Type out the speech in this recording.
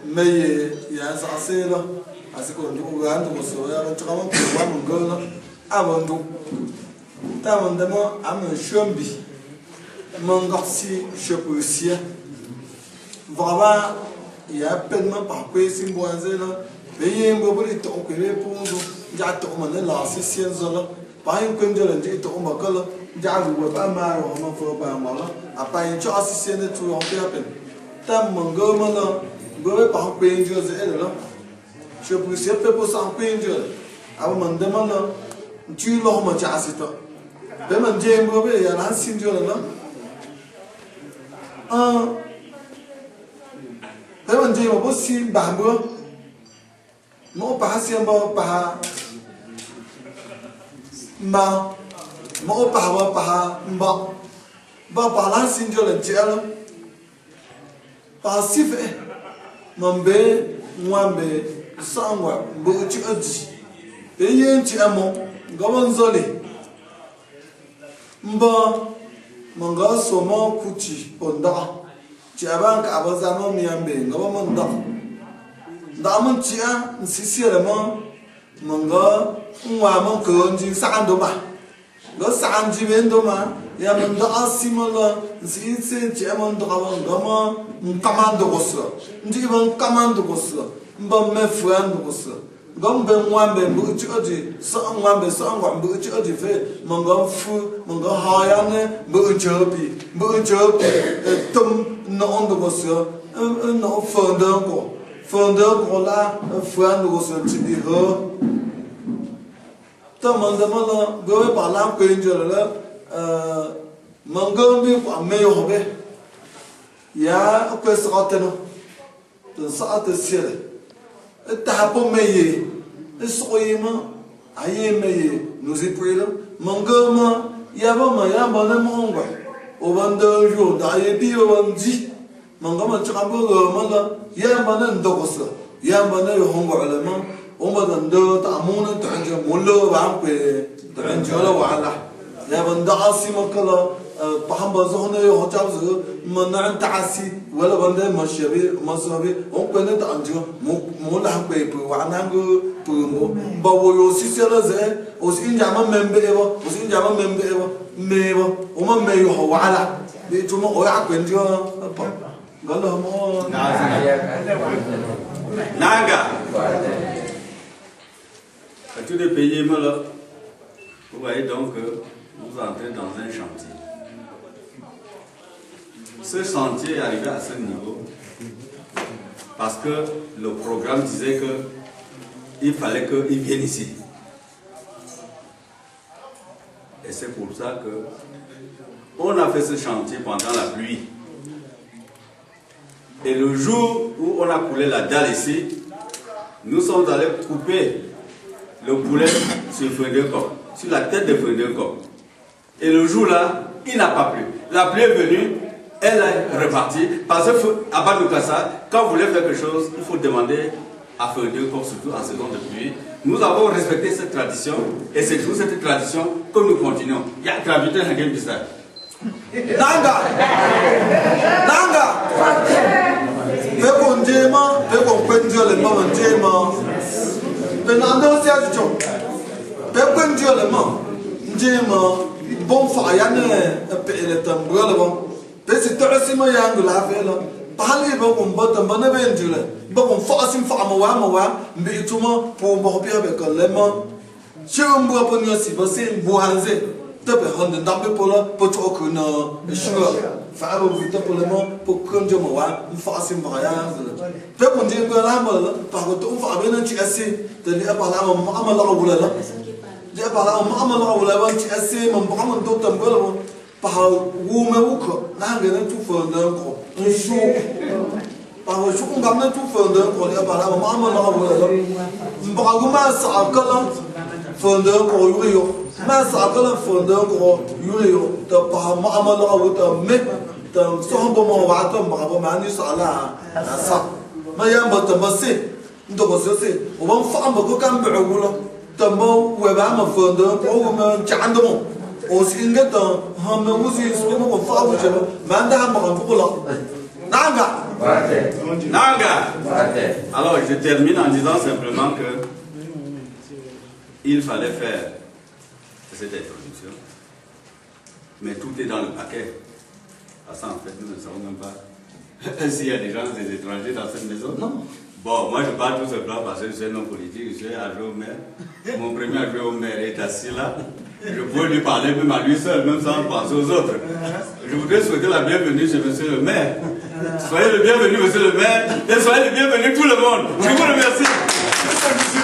mais ya sa se la asiko ndu ga ndu so ya ba chama ko wa ngo la abondu ta mandamo am shombi mangasi chopusia vraiment il y a pleinement par quoi simboisé là mais mbo bari to ko re pundu ja to man la si sien zola pa yin kun jole ndi to makala ja ru ba ma ro ma fo ba ma la apa yin cho si sien tu on pe apen ta mango ma la go pa ko yin jo ze la chopusia pe po sa ko yin jo aba man de ma la tu lo ma ja si to be man je mbo be ya la sin jo la thế mình chỉ mà bố xin bà bữa mỗi bà xem bao bà mà mỗi bà lá xin cho lần trẻ lắm bà xí vậy mà bé ngoan bé sang ngoài bữa chữ gì bé yên chị em một có bao giờ đi mà có số mò cụ chỉ ổn đỏ chị bạn cả bao giờ mà miền biển có mình đỏ mình chị ăn xí là mình có ngoài mình cứ chỉ sang đồ mà có sang chỉ bên đồ mà ya mình đỏ xí mà là xí chị em mình đỏ mình có mình cầm đồ có sữa chỉ mình cầm đồ có sữa mình mấy phơi đồ có sữa gom bên ngoài bên bự chữ gì sợ ngoài bên sợ ngoài bự chữ gì phê mình có phu mình có hai anh ấy bự chữ bị tôm nón đồ có sữa nó phần đơn của là phơi đồ có sữa chỉ đi hơ ta mình đã mà là gọi bà làm quen rồi là mình có biết quả mèo học ấy ya quay sao thế nó từ sao từ xưa ta bố mày soi mà ai mày nous y prenons mon gomme ya ba ma ya ba na mon gwa o ban de jour da ye bi o ban di mon gomme cha ba go ma la ya ba na ndo ko sa ya ba na yo hong gwa la ma o ma da ndo ta mo na ta ja mo lo ba pe ta ja la wa la ya ban da asi ma kala بحب زهنا يهجاز من عند تعسي ولا بندر مشابه مصابه هم كنا تانجو مو لهم بيبو وعنانجو بومو باويو سيسلا زه وسين جاما ممبئوا وسين جاما ممبئوا ميوا وما ميو هو على بيجوما أويا كنجو قال لهم ناقة tous les pays vous voyez donc que vous entrez dans un chantier. Ce chantier est arrivé à ce niveau parce que le programme disait qu'il fallait qu'ils viennent ici. Et c'est pour ça qu'on a fait ce chantier pendant la pluie. Et le jour où on a coulé la dalle ici, nous sommes allés couper le poulet sur Frendecoq, sur la tête de Frendecoq. Et le jour-là, il n'a pas plu. La pluie est venue. Elle est repartie parce qu'à Badukassa, quand vous voulez faire quelque chose, il faut demander à faire Dieu, surtout en saison de pluie. Nous avons respecté cette tradition et c'est toujours cette tradition que nous continuons. Il y a gravité dans le game business. Nanga! Pekon Jema, Pekon Penjo, le moment Jema. Penando Sergio. Pekon Jolema. Jema, bon Fayane, le tambour le bon. C'est tout ce que je la faire là. Parler beaucoup de temps, bonne aventure. Beaucoup de fois, c'est mais tout le monde pour me reprendre avec les mains. Si on voit pour nous, c'est un boisé. Tu peux rendre un peu pour là, pour toi que nous, choix. Faire vite pour les mains, pour que nous voyons, une fois c'est moyen. Tu peux dire que là, par contre, on va bien un petit essai. Tu dis par là, on m'a mal à là. Tu dis par là, on m'a mal à là, un petit essai, on m'a mal d'autres temps. Par où me boucle, n'a rien tout fait d'un gros. Un chou. Par où on gagne tout fait d'un gros, il y a pas là, maman n'a pas vu. Par où ma sacola fait d'un gros yurio. Ma sacola fait d'un gros yurio. T'as pas maman n'a pas vu, mais t'as son bon moment, t'as pas mal ça là. Ça. Mais y a un peu de massé. Donc c'est, on va faire un peu de cambre. T'as bon, ouais, bah, ma fait d'un gros, mais t'as un don. aussi ingeta hame musi sumo ko fa bu jeba manda ha ma ko la nanga Nanga. Alors, je termine en disant simplement que il fallait faire cette introduction, mais tout est dans le paquet. Parce qu'en fait, nous ne savons même pas s'il y a des gens, des étrangers dans cette maison. Non. Bon, moi je parle tout simplement parce que je suis un homme politique, je suis adjoint au maire. Mon premier adjoint au maire est assis là. Je peux lui parler même à lui seul, même sans penser aux autres. Je voudrais souhaiter la bienvenue chez monsieur le maire. Soyez le bienvenu, monsieur le maire, et soyez le bienvenu tout le monde. Je vous remercie.